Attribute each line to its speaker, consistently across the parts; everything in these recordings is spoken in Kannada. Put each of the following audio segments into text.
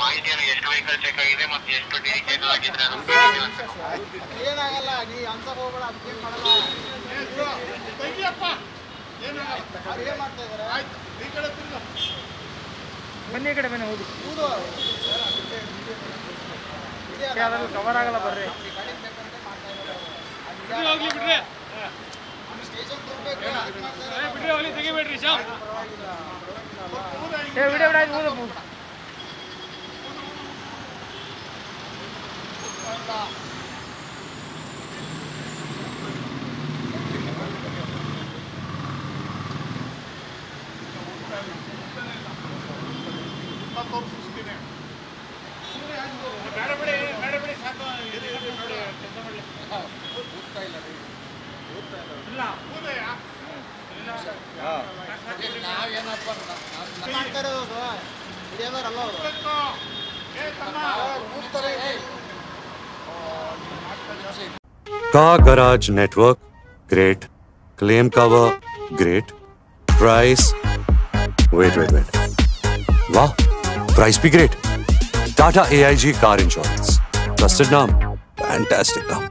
Speaker 1: ಮಾಹಿತಿಯನ್ನು ಎಷ್ಟು ವೆಹಿಕಲ್ ಚೆಕ್ ಆಗಿದೆ ಮತ್ತು ಎಷ್ಟು ಡಿ ಚೆಕ್ ಆಗಿದ್ರೆ
Speaker 2: ಏನಾಗಲ್ಲ, ನೀ ಅನ್ಸಕ್ ಹೋಗ್ಬೇಡ, ಅದಕ್ಕೆ ಮಾಡಲ್ಲ. ಏನ್ ಮಾಡ್ತಾ ಇದಾರೆ?
Speaker 3: ಬನ್ನಿ ಈ ಕಡೆ ಬನ್ನಿ. ಹೌದು ಕವರ್ ಆಗಲ್ಲ ಬರ್ರಿ.
Speaker 4: ಹೋಗ್ಲಿ ಬಿಡ್ರಿ, ಬಿಡ್ರಿ ಹೋಗ್ಲಿ, ತೆಗಿಬೇಡ್ರಿ ಶಾಮ್.
Speaker 3: ವಿಡಿಯೋ ಬಿಡಾಯ್ತು ಊದು.
Speaker 5: Car Garage Network, great. Claim cover, great. Price, wait. Wow, price be great. Tata AIG Car Insurance. Trusted name, fantastic name.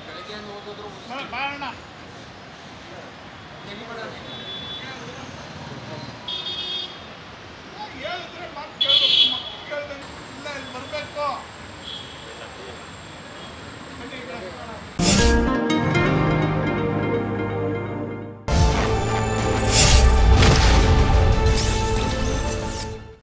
Speaker 2: ಬೆಳಗ್ಗೆ ಓದಿದ್ರು